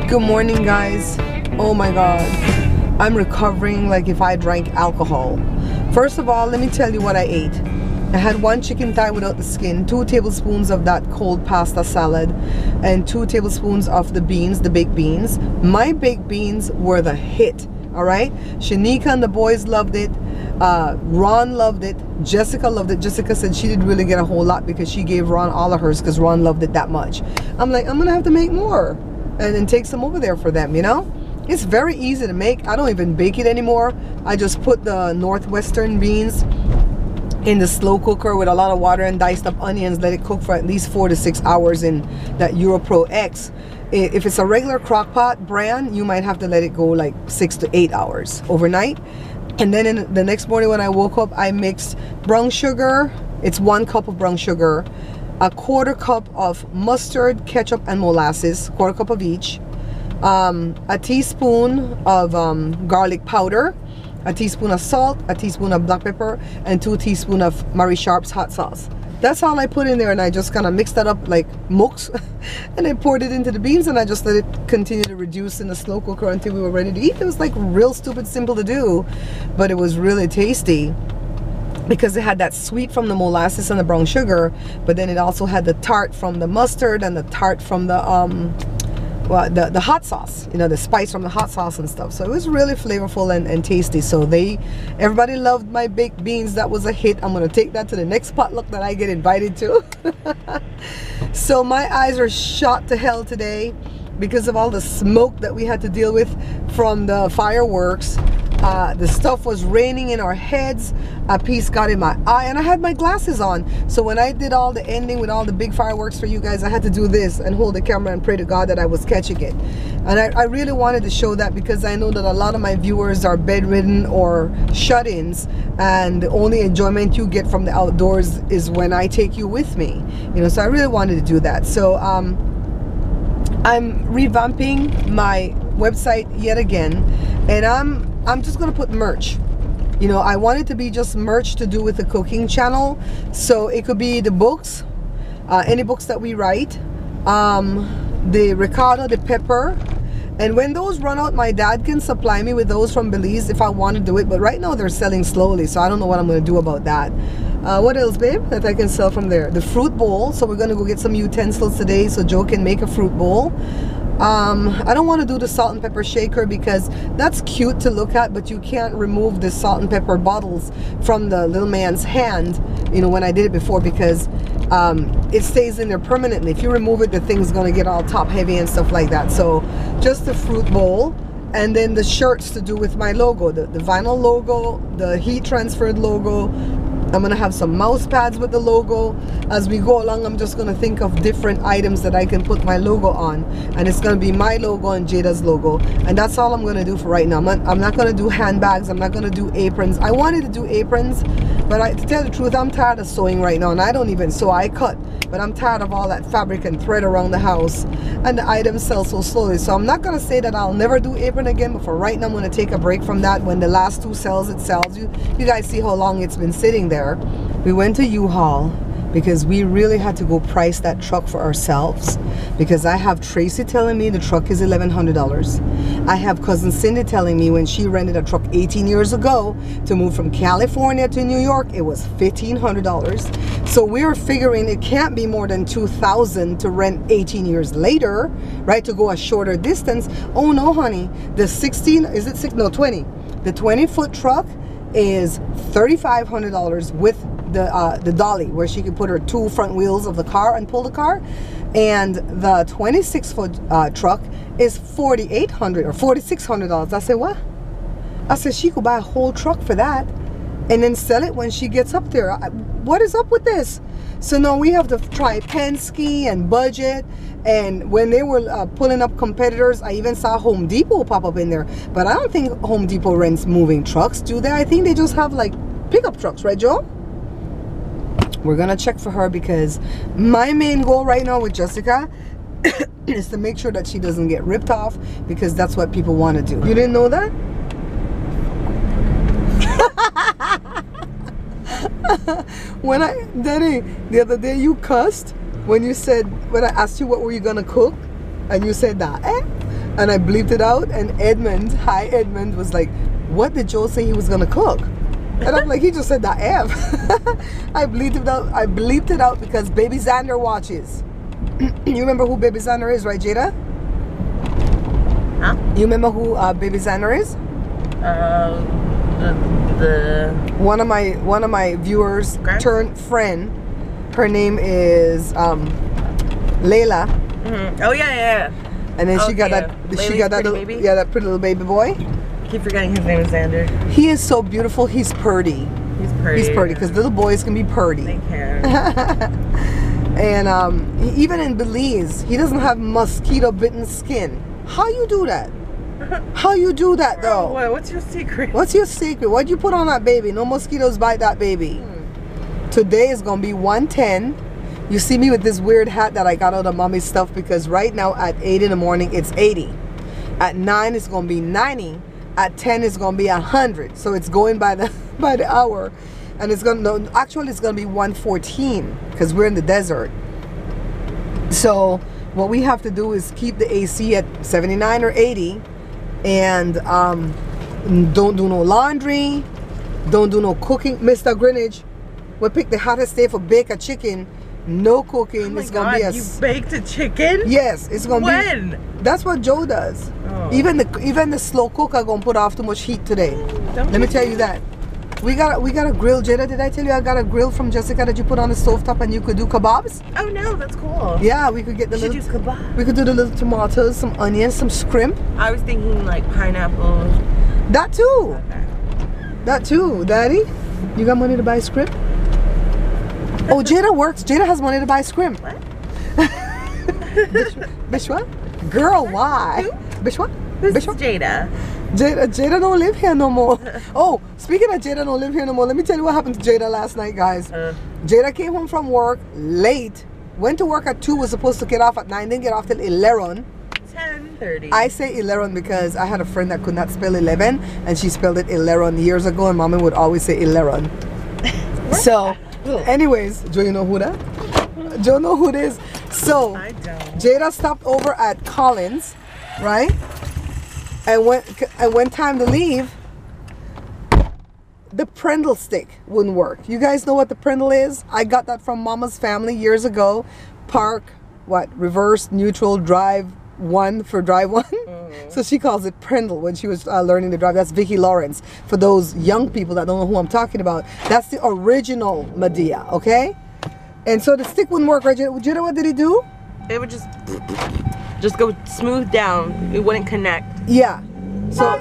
Good morning, guys. Oh my god, I'm recovering like if I drank alcohol. First of all, let me tell you what I ate. I had one chicken thigh without the skin, 2 tablespoons of that cold pasta salad, and 2 tablespoons of the beans, the baked beans. My baked beans were the hit. All right, Shanika and the boys loved it. Ron loved it. Jessica loved it. Jessica said she didn't really get a whole lot because she gave Ron all of hers because Ron loved it that much. I'm like, I'm gonna have to make more and then take some over there for them, you know. It's very easy to make. I don't even bake it anymore. I just put the northwestern beans in the slow cooker with a lot of water and diced up onions, let it cook for at least 4 to 6 hours in that EuroPro X. If it's a regular crock pot brand, you might have to let it go like 6 to 8 hours overnight. And then in the next morning when I woke up, I mixed brown sugar. It's 1 cup of brown sugar, a 1/4 cup of mustard, ketchup, and molasses, 1/4 cup of each, a teaspoon of garlic powder, a teaspoon of salt, a teaspoon of black pepper, and 2 teaspoons of Mary Sharp's hot sauce. That's all I put in there, and I just kind of mixed that up like mux and I poured it into the beans, and I just let it continue to reduce in the slow cooker until we were ready to eat. It was like real stupid simple to do, but it was really tasty because it had that sweet from the molasses and the brown sugar, but then it also had the tart from the mustard and the tart from the the hot sauce, you know, the spice from the hot sauce and stuff. So it was really flavorful and tasty. So everybody loved my baked beans. That was a hit. I'm gonna take that to the next potluck that I get invited to. So my eyes are shot to hell today because of all the smoke that we had to deal with from the fireworks. The stuff was raining in our heads. A piece got in my eye, and I had my glasses on. So when I did all the ending with all the big fireworks for you guys, I had to do this and hold the camera and pray to God that I was catching it. And I really wanted to show that because I know that a lot of my viewers are bedridden or shut-ins, and the only enjoyment you get from the outdoors is when I take you with me. You know, so I really wanted to do that. So I'm revamping my website yet again, and I'm just gonna put merch. You know, I want it to be just merch to do with the cooking channel. So it could be the books, any books that we write, the ricotta, the pepper, and when those run out, my dad can supply me with those from Belize if I want to do it. But right now they're selling slowly, so I don't know what I'm gonna do about that. What else, babe, that I can sell from there? The fruit bowl. So we're gonna go get some utensils today so Joe can make a fruit bowl. I don't want to do the salt and pepper shaker because that's cute to look at, but you can't remove the salt and pepper bottles from the little man's hand, you know, when I did it before, because it stays in there permanently. If you remove it, the thing's gonna get all top heavy and stuff like that. So just the fruit bowl, and then the shirts to do with my logo, the vinyl logo, the heat transferred logo. I'm gonna have some mouse pads with the logo. As we go along, I'm just gonna think of different items that I can put my logo on, and it's gonna be my logo and Jada's logo, and that's all I'm gonna do for right now. I'm not gonna do handbags. I'm not gonna do aprons. I wanted to do aprons, but to tell the truth, I'm tired of sewing right now, and I don't even sew. I cut, but I'm tired of all that fabric and thread around the house, and the items sell so slowly. So I'm not gonna say that I'll never do apron again, but for right now, I'm gonna take a break from that. When the last 2 sells, it sells. You guys see how long it's been sitting there. We went to U-Haul because we really had to go price that truck for ourselves, because I have Tracy telling me the truck is $1,100. I have cousin Cindy telling me when she rented a truck 18 years ago to move from California to New York, it was $1,500. So we're figuring it can't be more than $2,000 to rent 18 years later, right, to go a shorter distance. Oh no, honey, the 20, the 20-foot truck is $3,500 with the dolly, where she could put her 2 front wheels of the car and pull the car, and the 26-foot truck is $4,800 or $4,600. I said, what? I said she could buy a whole truck for that and then sell it when she gets up there. What is up with this? So now we have to try Penske and budget. And when they were pulling up competitors, I even saw Home Depot pop up in there. But I don't think Home Depot rents moving trucks, do they? I think they just have like pickup trucks, right, Joe? We're gonna check for her, because my main goal right now with Jessica is to make sure that she doesn't get ripped off, because that's what people want to do. You didn't know that? Danny, the other day you cussed when you said, when I asked you what were you gonna cook, and you said that, And I bleeped it out, and Edmund, hi Edmund, was like, what did Joe say he was gonna cook? And I'm like, he just said that F. I bleeped it out because Baby Xander watches. You remember who Baby Xander is, right, Jada? Huh? You remember who Baby Xander is? One of my viewers turned friend. Her name is Layla. Mm-hmm. Oh yeah. And then she got that little baby? Yeah, that pretty little baby boy. I keep forgetting his name is Xander. He is so beautiful. He's purdy. He's purdy because little boys can be purdy. They can. And even in Belize, he doesn't have mosquito bitten skin. How you do that? How you do that though? What's your secret? What's your secret? What'd you put on that baby? No mosquitoes bite that baby. Today is gonna be 110. You see me with this weird hat that I got out of mommy's stuff because right now at 8 in the morning it's 80. At 9 it's gonna be 90. At 10 it's gonna be 100. So it's going by the hour, and it's gonna actually it's gonna be 114 because we're in the desert. So what we have to do is keep the AC at 79 or 80, and don't do no laundry, don't do no cooking. Mr. Greenwich, we pick the hottest day for bake a chicken. No cooking. Oh it's gonna be a. You baked a chicken? Yes, it's gonna be. When? That's what Joe does. Oh. Even the slow cooker gonna put off too much heat today. Let me tell you that. We got a grill, Jada. Did I tell you I got a grill from Jessica that you put on the stovetop and you could do kebabs? Oh no, that's cool. Yeah, we could get the do kebabs. We could do the little tomatoes, some onions, some shrimp. I was thinking like pineapples. That too. Okay. That too, Daddy. You got money to buy shrimp? Oh, Jada works. Jada has money to buy shrimp. What? Bitch what? Girl, why? Who? Bitch what? This Bitch is what? Jada. Jada don't live here no more. Oh, speaking of Jada don't live here no more, let me tell you what happened to Jada last night, guys. Jada came home from work late. Went to work at 2, was supposed to get off at 9, didn't get off till 11. 10:30. I say 11 because I had a friend that could not spell 11, and she spelled it 11 years ago, and Mommy would always say 11. So, anyways, Joe, you know who that? Joe know who it is. So, I don't. Jada stopped over at Collins, right? And when time to leave, the Prindle stick wouldn't work. You guys know what the Prindle is? I got that from Mama's family years ago. Park, reverse, neutral, drive 1 for drive 1. So she calls it Prindle when she was learning to drive. That's Vicki Lawrence. For those young people that don't know who I'm talking about, that's the original Medea, okay? And so the stick wouldn't work, right? Jada, what did he do? It would just go smooth down. It wouldn't connect. Yeah. So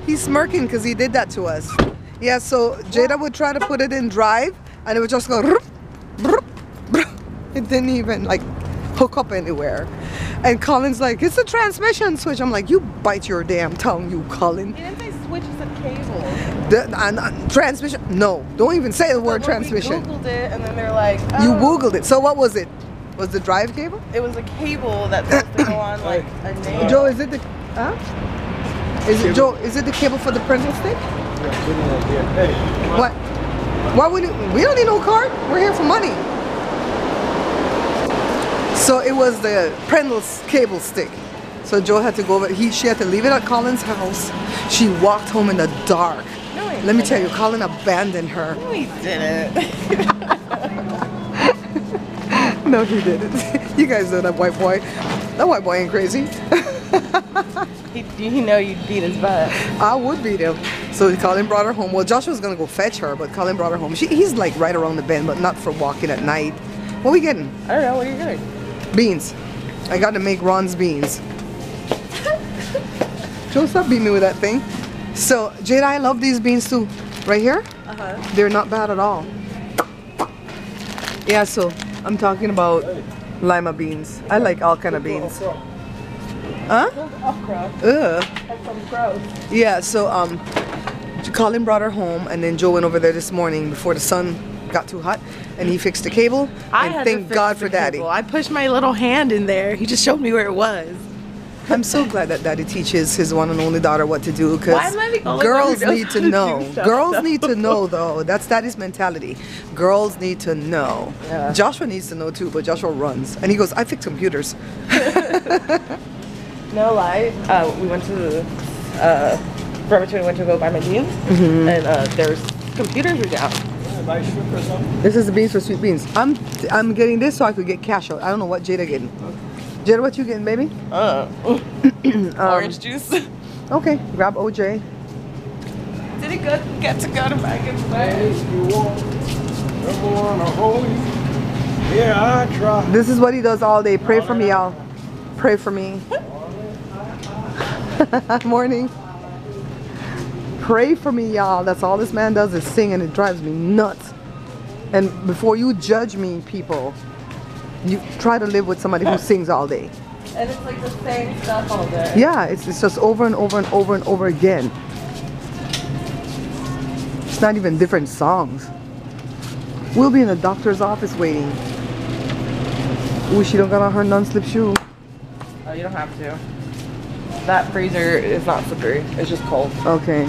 he's smirking because he did that to us. Yeah, so Jada would try to put it in drive and it would just go. It didn't even like hook up anywhere. And Colin's like, it's a transmission switch. I'm like, you bite your damn tongue, you Colin. You didn't say switch, you said cable. Transmission? No, don't even say the word transmission. We Googled it and then they're like, oh. You Googled it. So what was it? Was the drive cable? It was a cable that's supposed to go on like a nail. Joe, is it the Is it Joe? Is it the cable for the Prindle stick? Hey. What? Why would it? We don't need no card. We're here for money. So it was the Prindle's cable stick. So Joe had to go over. She had to leave it at Colin's house. She walked home in the dark. No, let me tell you, Colin abandoned her. No, he didn't. No, he didn't. You guys know that white boy. That white boy ain't crazy. You know you'd beat his butt. I would beat him. So Colin brought her home. Well, Joshua was gonna go fetch her, but Colin brought her home. He's like right around the bend, but not for walking at night. What are we getting? I don't know. What are you doing? Beans. I got to make Ron's beans. Joe, stop beating me with that thing. So, Jada, I love these beans too. Right here? They're not bad at all. Yeah, so I'm talking about lima beans. I like all kind of beans. Huh? Ugh. Yeah, so Colin brought her home, and then Joe went over there this morning before the sun got too hot, and he fixed the cable. And thank God for Daddy. I pushed my little hand in there. He just showed me where it was. I'm so glad that Daddy teaches his one and only daughter what to do, because Why am I the only one girls who knows need how to to know. do stuff, Girls though? need to know, though. That's Daddy's mentality. Girls need to know. Yeah. Joshua needs to know too, but Joshua runs and he goes, "I fix computers." No lie. We went to the Forever 21 went to go buy my jeans, and there's computers were down. Buy shrimp or something? This is the beans for sweet beans. I'm getting this so I could get cash out. I don't know what Jada getting. Jada, what you getting, baby? Orange juice. Okay, grab OJ. Did it good? Get to go to Megan's place. If you want, I'm gonna hold you. Yeah, I try. This is what he does all day. Pray for me, y'all. Pray for me. Morning. Pray for me, y'all. That's all this man does is sing, and it drives me nuts. And before you judge me, people, you try to live with somebody who sings all day. And it's like the same stuff all day. Yeah, it's just over and over and over and over again. It's not even different songs. We'll be in the doctor's office waiting. Ooh, she don't got on her non-slip shoe. Oh, you don't have to. That freezer is not slippery. It's just cold. Okay.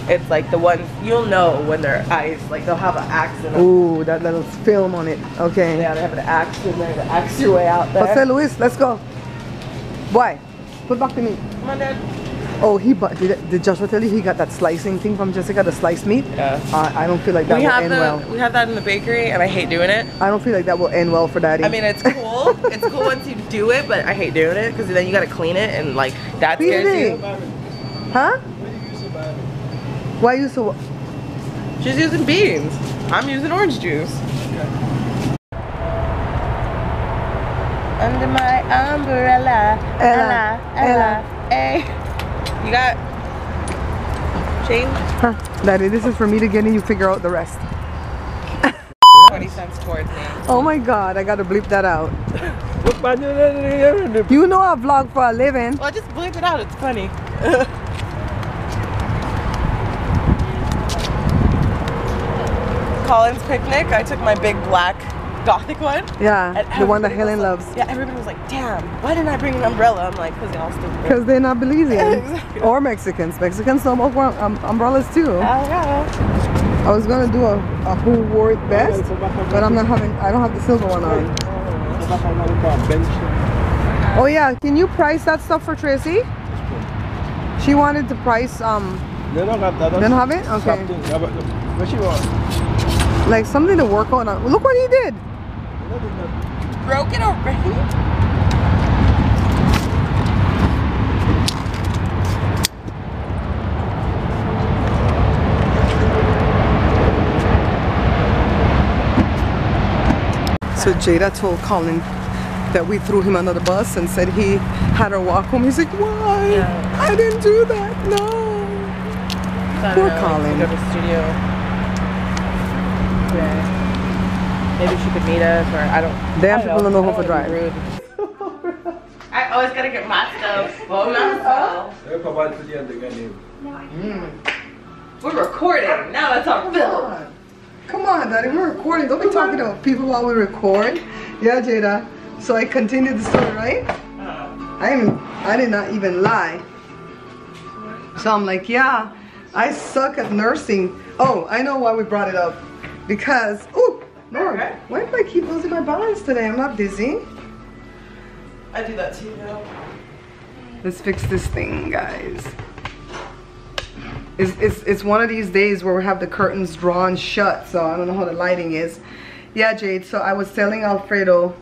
It's like the ones you'll know when they're ice. Like they'll have an axe in them. Ooh, that little film on it. Okay. Yeah, they have an axe in there to axe your way out there. Jose Luis, let's go. Why? Put back to me. Come on, Dad. Oh, did Joshua tell you he got that slicing thing from Jessica, the sliced meat? Yeah. I don't feel like that will end well. We have that in the bakery, and I hate doing it. I don't feel like that will end well for Daddy. I mean, it's cool. It's cool once you do it, but I hate doing it because then you gotta clean it, and like that scares you. Huh? Why you so? She's using beans. I'm using orange juice. Under my umbrella, Ella, hey. You got change? Huh. Daddy, this is for me to get in. You figure out the rest. 20 cents towards me. Oh my God, I gotta bleep that out. You know I vlog for a living. Well, just bleep it out. It's funny. Colin's picnic. I took my big black gothic one. Yeah, And the one that everybody Helen was loves. like, yeah, everybody was like, damn, why didn't I bring an umbrella? I'm like, because y'all stupid. Because they're not Belizean. Exactly. Or Mexicans. Mexicans know about umbrellas too. Oh, yeah. I was gonna do a who wore it best, but I don't have the silver one on. Oh yeah, can you price that stuff for Tracy? She wanted to price They don't have that. They don't have it? Okay. What she want? Like something to work on. Look what he did. Broke it already? So Jada told Colin that we threw him under the bus and said he had her walk home. He's like, why? Yeah. I didn't do that. No. Poor Colin. Go to the studio. Yeah. Maybe she could meet us, or I don't. Damn, people don't know how to drive. I always gotta get my stuff. Well, myself. We're recording. Now it's on film. Come on, Daddy, we're recording. Don't be talking to people while we record. Yeah, Jada. So I continued the story, right? I did not even lie. So I'm like, yeah, I suck at nursing. Oh, I know why we brought it up. Because, ooh, Lord, why do I keep losing my balance today? I'm not dizzy. I do that too now. Let's fix this thing, guys. It's one of these days where we have the curtains drawn shut, so I don't know how the lighting is. Yeah, Jade, so I was telling Alfredo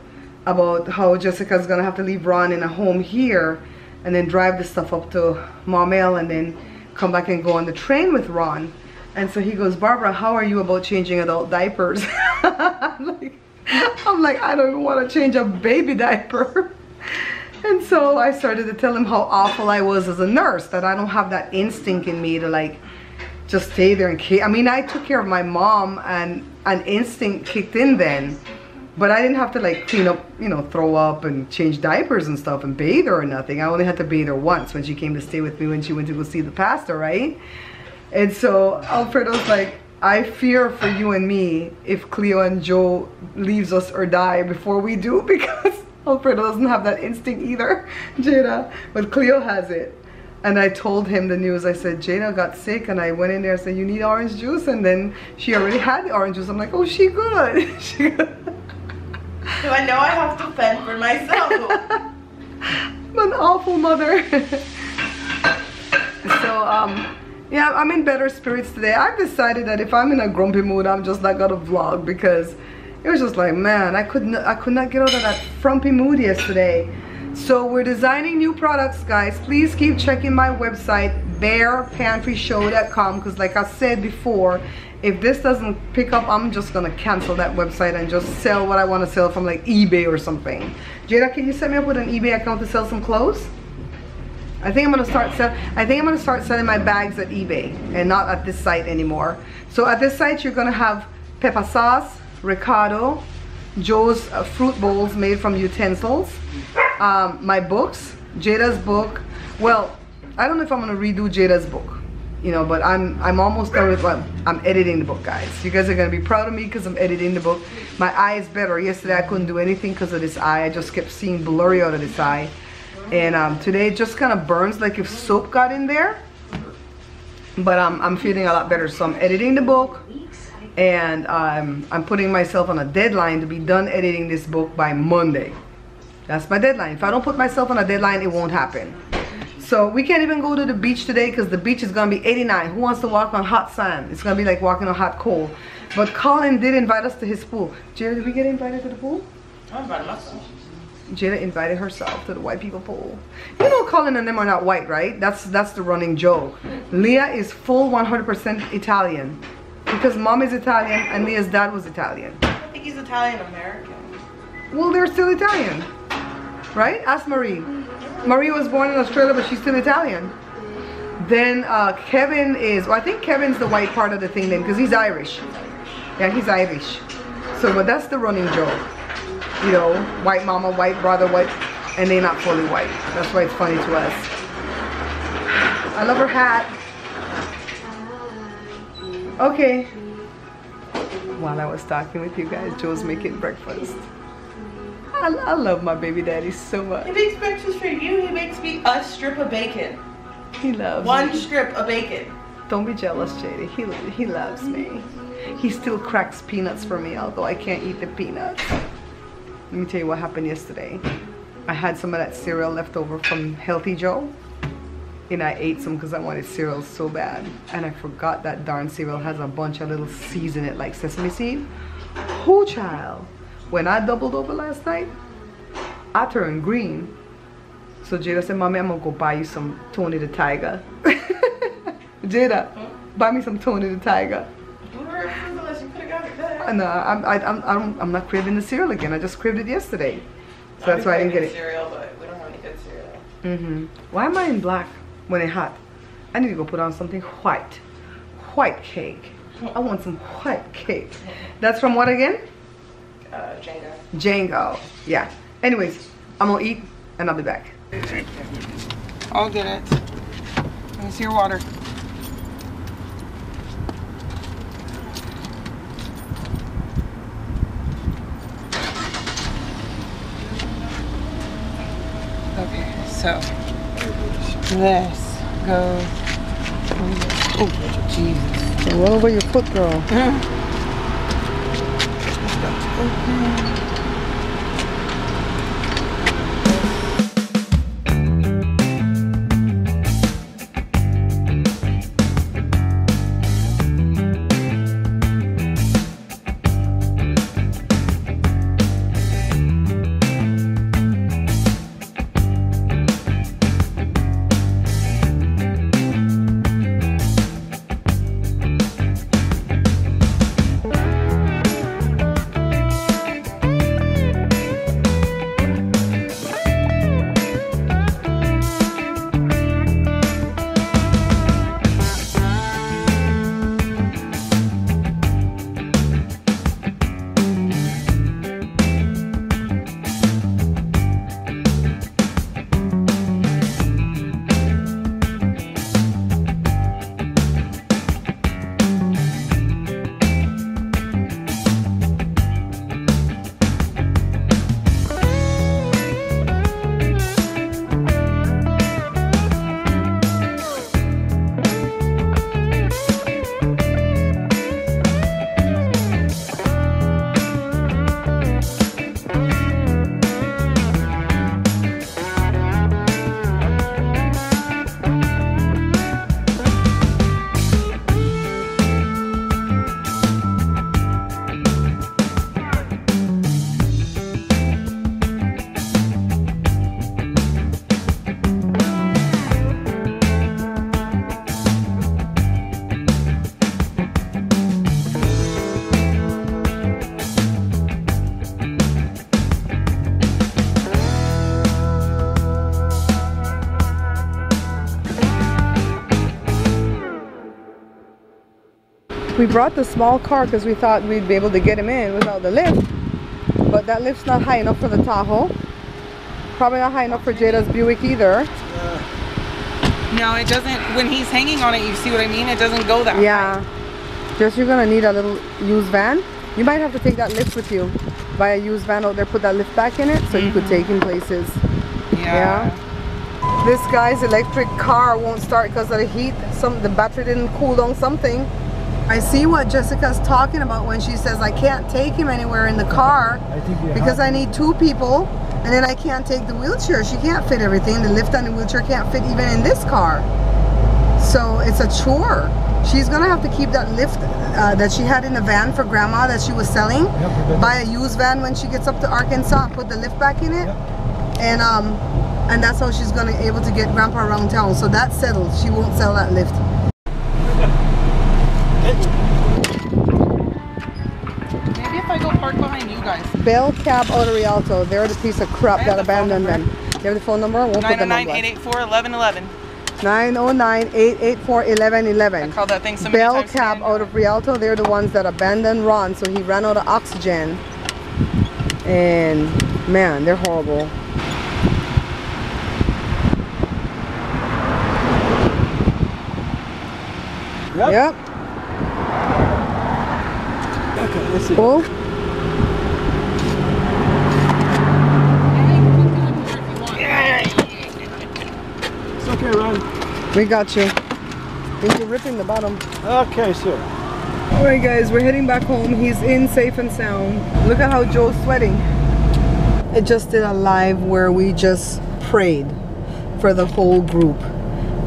about how Jessica's gonna have to leave Ron in a home here and then drive the stuff up to Maumelle and then come back and go on the train with Ron. And so he goes, Barbara, how are you about changing adult diapers? I'm like, I don't even want to change a baby diaper. And so I started to tell him how awful I was as a nurse, that I don't have that instinct in me to like just stay there and I mean, I took care of my mom and an instinct kicked in then, but I didn't have to like clean up, you know, throw up and change diapers and stuff and bathe her or nothing. I only had to bathe her once when she came to stay with me when she went to go see the pastor, right? And so Alfredo's like, I fear for you and me if Cleo and Joe leaves us or die before we do, because Alfredo doesn't have that instinct either, Jada, but Cleo has it. And I told him the news. I said, Jada got sick, and I went in there and said, you need orange juice? And then she already had the orange juice. I'm like, oh, she good. She good. So I know I have to fend for myself. I'm an awful mother. So, yeah, I'm in better spirits today. I've decided that if I'm in a grumpy mood, I'm just not gonna vlog, because it was just like, man, I could not get out of that frumpy mood yesterday. So we're designing new products, guys. Please keep checking my website, bearpantryshow.com, because like I said before, if this doesn't pick up, I'm just gonna cancel that website and just sell what I want to sell from like eBay or something. Jada, can you set me up with an eBay account to sell some clothes? I think I'm gonna start selling my bags at eBay and not at this site anymore. So at this site, you're gonna have pepper sauce, Ricardo, Joe's fruit bowls made from utensils, my books, Jada's book. Well, I don't know if I'm gonna redo Jada's book, you know, but I'm almost done with what I'm editing the book, guys. You guys are gonna be proud of me because I'm editing the book. My eye is better. Yesterday I couldn't do anything because of this eye. I just kept seeing blurry out of this eye. And today it just kind of burns like if soap got in there. But I'm feeling a lot better. So I'm editing the book, and I'm putting myself on a deadline to be done editing this book by Monday. That's my deadline. If I don't put myself on a deadline, it won't happen. So we can't even go to the beach today because the beach is gonna be 89. Who wants to walk on hot sand? It's gonna be like walking on hot coal. But Colin did invite us to his pool. Jada, did we get invited to the pool? I invited myself. Jada invited herself to the white people pool. You know Colin and them are not white, right? That's the running joke. Leah is full 100% Italian. Because mom is Italian and Leah's dad was Italian. I think he's Italian American. Well, they're still Italian. Right? Ask Marie. Marie was born in Australia, but she's still Italian. Then Kevin is, well, I think Kevin's the white part of the thing then, because he's Irish. Yeah, he's Irish. So, but that's the running joke. You know, white mama, white brother, white, and they're not fully white. That's why it's funny to us. I love her hat. Okay. While I was talking with you guys, Joe's making breakfast. I love my baby daddy so much. He makes breakfast for you. He makes me a strip of bacon. He loves One me. strip of bacon. Don't be jealous, JD. He loves me. He still cracks peanuts for me, although I can't eat the peanuts. Let me tell you what happened yesterday. I had some of that cereal left over from Healthy Joe, and I ate some because I wanted cereal so bad. And I forgot that darn cereal has a bunch of little seeds in it, like sesame seed. Oh, child. When I doubled over last night, I turned green. So Jada said, Mommy, I'm gonna go buy you some Tony the Tiger. Jada, buy me some Tony the Tiger. No, I'm not craving the cereal again. I just craved it yesterday. So that's why I didn't get it. Cereal, but we don't have any good cereal. Why am I in black when it's hot? I need to go put on something white. White cake. I want some white cake. That's from what again? Django. Django. Yeah. Anyways, I'm gonna eat and I'll be back. I'll get it. Let me see your water. Okay, so let's go. Oh, Jesus. Roll over your foot, girl. Okay. We brought the small car because we thought we'd be able to get him in without the lift. But that lift's not high enough for the Tahoe. Probably not high enough for Jada's Buick either. No, it doesn't. When he's hanging on it, you see what I mean? It doesn't go that Yeah. Just you're gonna need a little used van. You might have to take that lift with you. Buy a used van out there, put that lift back in it so you could take him places. Yeah. This guy's electric car won't start because of the heat. The battery didn't cool down something. I see what Jessica's talking about when she says I can't take him anywhere in the car because I need 2 people. And then I can't take the wheelchair. She can't fit everything. The lift and the wheelchair can't fit even in this car. So it's a chore. She's gonna have to keep that lift that she had in the van for grandma that she was selling. Buy a used van when she gets up to Arkansas and put the lift back in it. And that's how she's gonna be able to get grandpa around town. So that's settled. She won't sell that lift. Maybe if I go park behind you guys. Bell Cab Auto Rialto. They're the piece of crap that abandoned them. You have the phone number? Won't put them on blast. 909-884-1111. 909-884-1111. I called that thing so many Bell times Cab today. out of Rialto. They're the ones that abandoned Ron, so he ran out of oxygen. And man, they're horrible. Yep. Okay, let's see. Cool. It's okay, Ron. We got you. Into ripping the bottom. Okay, sir. Alright guys, we're heading back home. He's in safe and sound. Look at how Joe's sweating. I just did a live where we just prayed for the whole group.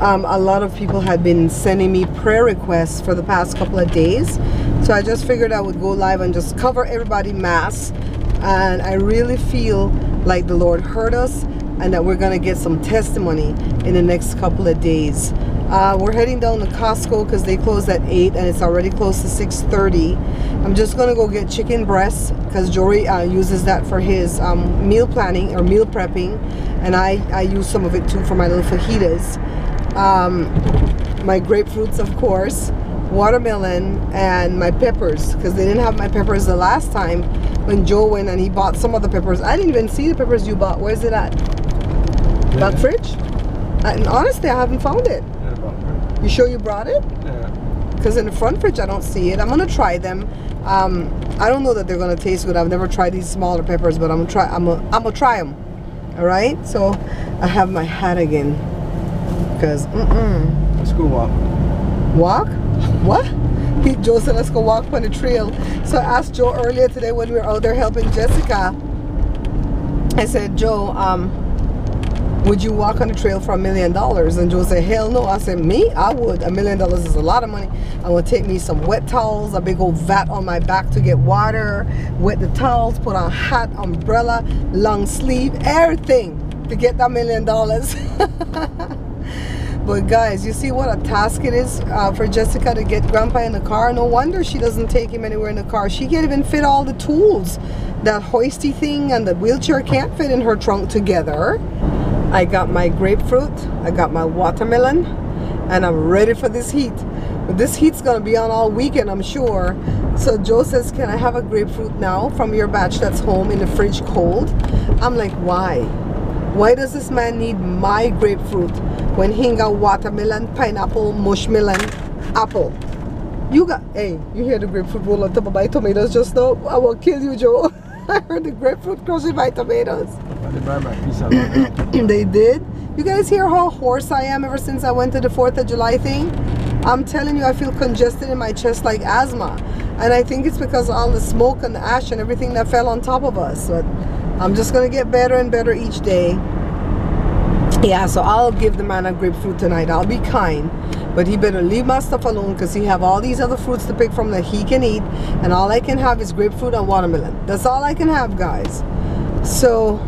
A lot of people had been sending me prayer requests for the past couple of days. So I just figured I would go live and just cover everybody mass. And I really feel like the Lord heard us and that we're going to get some testimony in the next couple of days. We're heading down to Costco because they close at 8 and it's already close to 6:30. I'm just going to go get chicken breasts because Jory uses that for his meal planning or meal prepping. And I use some of it too for my little fajitas. My grapefruits, of course, watermelon, and my peppers because they didn't have my peppers the last time when Joe went and he bought some of the peppers. I didn't even see the peppers you bought. Where's it at? Back fridge? And honestly, I haven't found it. You sure you brought it? Yeah. Because in the front fridge I don't see it. I'm gonna try them. I don't know that they're gonna taste good. I've never tried these smaller peppers, but I'm gonna try them. All right. So I have my hat again. Because Let's go walk. walk? What? Joe said let's go walk on the trail. So I asked Joe earlier today when we were out there helping Jessica. I said, Joe, would you walk on the trail for $1 million? And Joe said, hell no. I said, me? I would. $1 million is a lot of money. I would take me some wet towels, a big old vat on my back to get water, wet the towels, put on hat, umbrella, long sleeve, everything to get that $1 million. But guys, you see what a task it is for Jessica to get grandpa in the car. No wonder she doesn't take him anywhere in the car. She can't even fit all the tools. That hoisty thing and the wheelchair can't fit in her trunk together. I got my grapefruit, I got my watermelon, and I'm ready for this heat. But this heat's gonna be on all weekend, I'm sure. So Joe says, can I have a grapefruit now from your batch that's home in the fridge cold? I'm like, why? Why does this man need my grapefruit when he ain't got watermelon, pineapple, mushmelon, apple? You got, hey, you hear the grapefruit roll on top of my tomatoes just now? I will kill you, Joe. I heard the grapefruit crushing my tomatoes. They did? You guys hear how hoarse I am ever since I went to the 4th of July thing? I'm telling you, I feel congested in my chest like asthma. And I think it's because of all the smoke and the ash and everything that fell on top of us. But I'm just going to get better and better each day. Yeah, so I'll give the man a grapefruit tonight. I'll be kind. But he better leave my stuff alone because he have all these other fruits to pick from that he can eat. And all I can have is grapefruit and watermelon. That's all I can have, guys. So,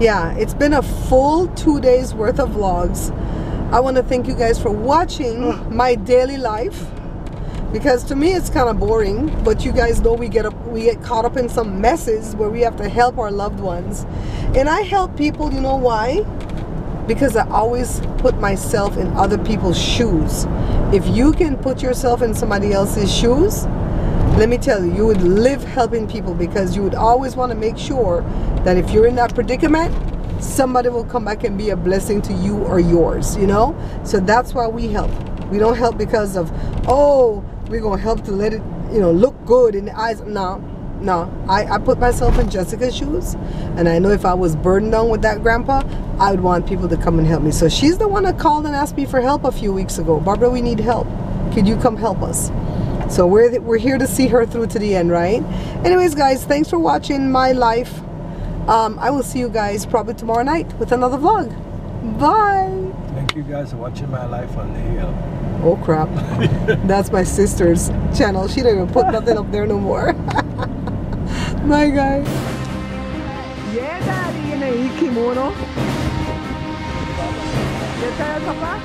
yeah, it's been a full 2 days worth of vlogs. I want to thank you guys for watching my daily life. Because to me it's kind of boring, but you guys know we get caught up in some messes where we have to help our loved ones. And I help people, you know why? Because I always put myself in other people's shoes. If you can put yourself in somebody else's shoes, let me tell you, you would live helping people, because you would always want to make sure that if you're in that predicament, somebody will come back and be a blessing to you or yours, you know? So that's why we help. We don't help because of, oh, we're going to help to let it, you know, look good in the eyes. No. I put myself in Jessica's shoes, and I know if I was burdened down with that grandpa, I would want people to come and help me. So she's the one that called and asked me for help a few weeks ago. Barbara, we need help. Could you come help us? So we're here to see her through to the end, right? Anyways, guys, thanks for watching my life. I will see you guys probably tomorrow night with another vlog. Bye. Thank you guys for watching my life on the hill. Oh crap. That's my sister's channel. She don't even put nothing up there no more. Bye, guys. Yeah, daddy, in a kimono. ¿Ya está, papá?